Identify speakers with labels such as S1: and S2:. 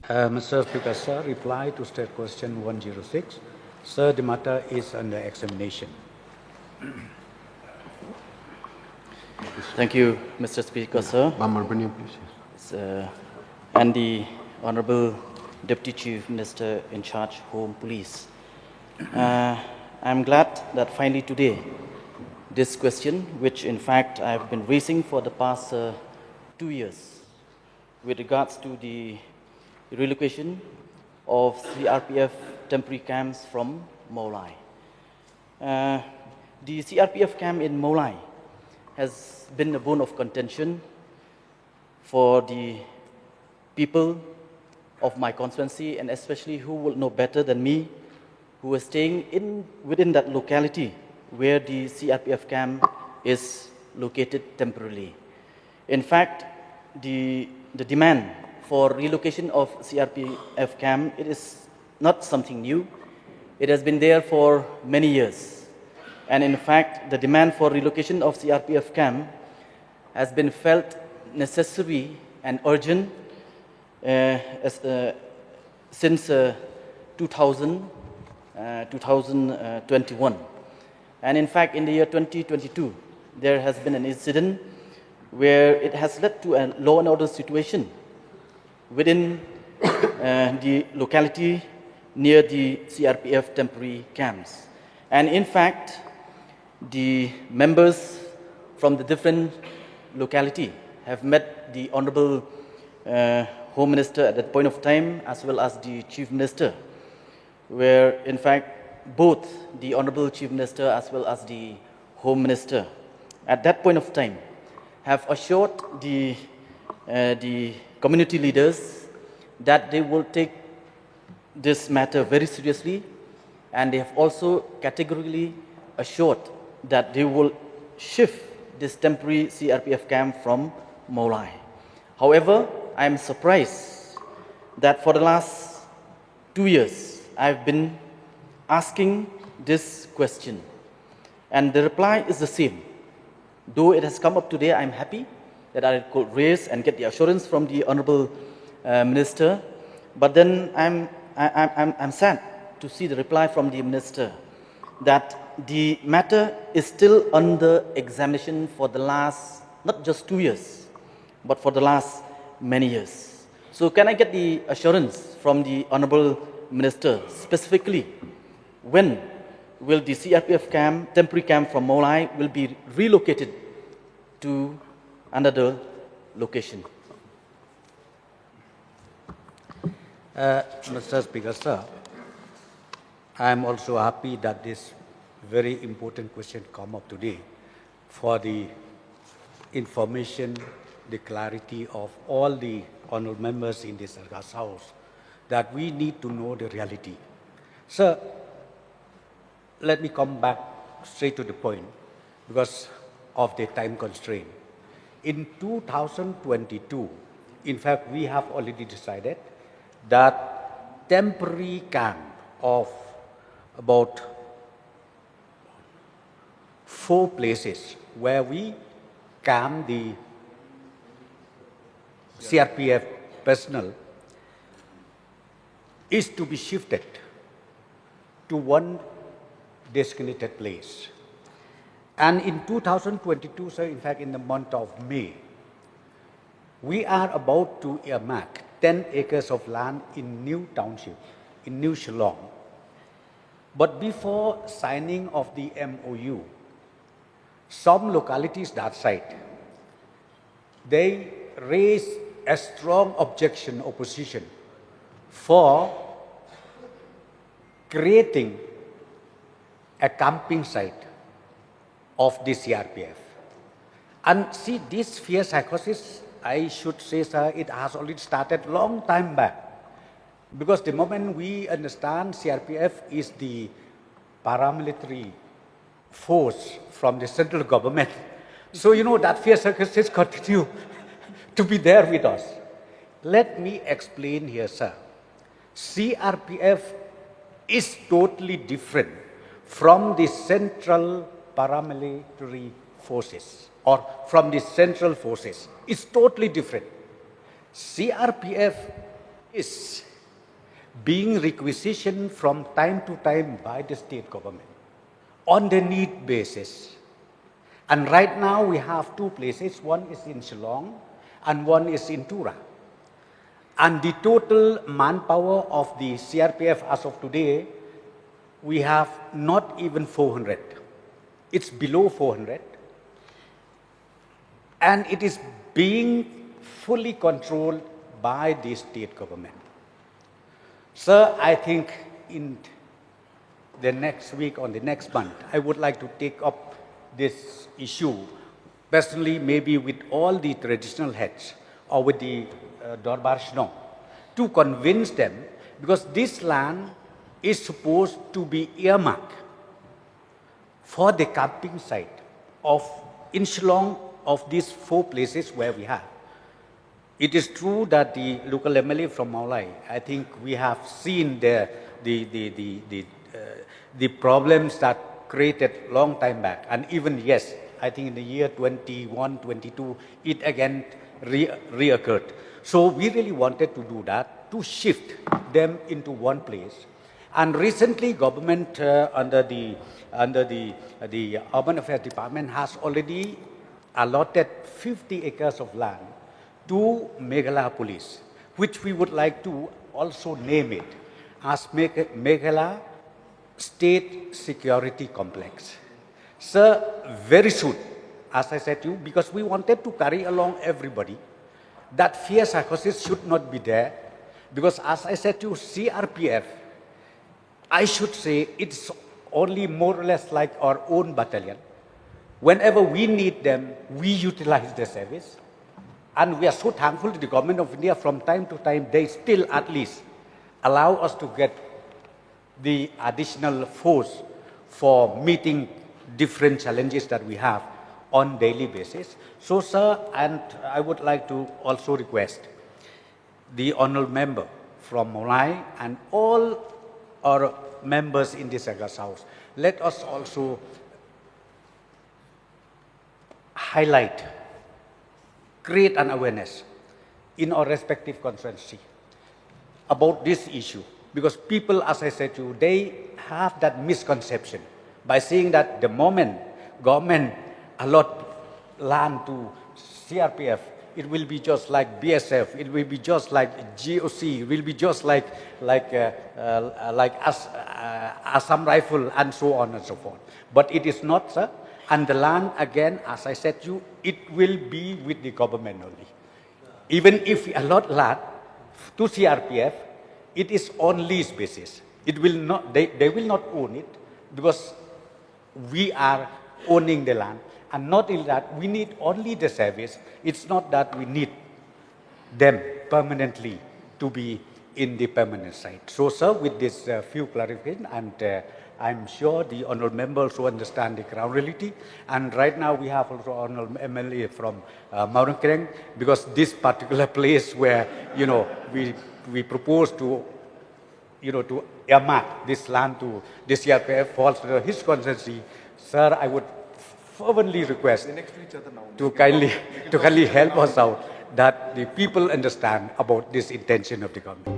S1: Mr. Speaker, sir, reply to state question 106. Sir, the matter is under examination.
S2: Thank you, Mr. Speaker, sir. And the Honorable Deputy Chief Minister in charge, Home Police. I'm glad that finally today, this question, which in fact I've been raising for the past 2 years, with regards to the relocation of CRPF temporary camps from Molai. The CRPF camp in Molai has been a bone of contention for the people of my constituency, and especially who will know better than me, who are staying within that locality where the CRPF camp is located temporarily. In fact, the demand for relocation of CRPF camp, it is not something new. It has been there for many years. And in fact, the demand for relocation of CRPF camp has been felt necessary and urgent since 2021. And in fact, in the year 2022, there has been an incident where it has led to a law and order situation within the locality near the CRPF temporary camps. And in fact, the members from the different locality have met the Honorable Home Minister at that point of time, as well as the Chief Minister, where in fact both the Honorable Chief Minister as well as the Home Minister at that point of time have assured the community leaders that they will take this matter very seriously, and they have also categorically assured that they will shift this temporary CRPF camp from Molai. However, I am surprised that for the last 2 years, I've been asking this question, and the reply is the same. Though it has come up today, I'm happy that I could raise and get the assurance from the Honorable Minister, but then I'm sad to see the reply from the Minister that the matter is still under examination for the last, not just 2 years, but for the last many years. So can I get the assurance from the Honorable Minister, specifically, when will the CRPF camp, temporary camp from Molai, will be relocated to another location?
S1: Mr. Speaker, sir, I am also happy that this very important question come up today for the information, the clarity of all the honorable members in this House, that we need to know the reality. Sir, let me come back straight to the point because of the time constraint. In 2022, in fact, we have already decided that temporary camp of about 4 places where we camp the CRPF personnel is to be shifted to one designated place. And in 2022, sir, in fact, in the month of May, we are about to earmark 10 acres of land in New Township, in New Shnong. But before signing of the MOU, some localities that side, they raised a strong opposition for creating a camping site of the CRPF. And see, this fear psychosis, I should say, sir, it has already started long time back. Because the moment we understand CRPF is the paramilitary force from the central government, so you know that fear psychosis continue to be there with us. Let me explain here, sir. CRPF is totally different from the central paramilitary forces or from the central forces. It's totally different. CRPF is being requisitioned from time to time by the state government on the need basis. And right now we have two places, one is in Shnong and one is in Tura. And the total manpower of the CRPF as of today, we have not even 400. It's below 400. And it is being fully controlled by the state government. Sir, I think in the next week or the next month, I would like to take up this issue, personally maybe with all the traditional heads or with the Dorbar Shnong, to convince them, because this land is supposed to be earmarked for the camping site of in Shnong of these 4 places where we have. It is true that the local MLA from Maulai, I think we have seen the problems that created long time back, and even yes, I think in the year 21, 22, it again reoccurred. So we really wanted to do that, to shift them into one place. And recently, government under the Urban Affairs Department has already allotted 50 acres of land to Meghalaya Police, which we would like to also name it as Meghalaya State Security Complex. Sir, very soon, as I said to you, because we wanted to carry along everybody, that fear psychosis should not be there, because as I said to you, CRPF, I should say it's only more or less like our own battalion. Whenever we need them, we utilize the service. And we are so thankful to the government of India, from time to time, they still at least allow us to get the additional force for meeting different challenges that we have on daily basis. So, sir, and I would like to also request the honorable member from Maulai and all our members in this August House, let us also highlight, create an awareness in our respective constituency about this issue. Because people, as I said to you, they have that misconception by saying that the moment government allot land to CRPF, it will be just like BSF, it will be just like GOC, it will be just like Assam Rifle and so on and so forth. But it is not, sir. And the land, again, as I said to you, it will be with the government only. Even if we allot land to CRPF, it is on lease basis. It will not, they will not own it, because we are owning the land. And not only that, we need only the service. It's not that we need them permanently to be in the permanent site. So, sir, with this few clarifications, and I'm sure the honourable members who understand the ground reality. And right now we have also honourable MLA from Maurangkereng, because this particular place where, we propose to, to earmark this land to the CRPF falls to his constituency. Sir, I would fervently request to kindly help us out, that the people understand about this intention of the government.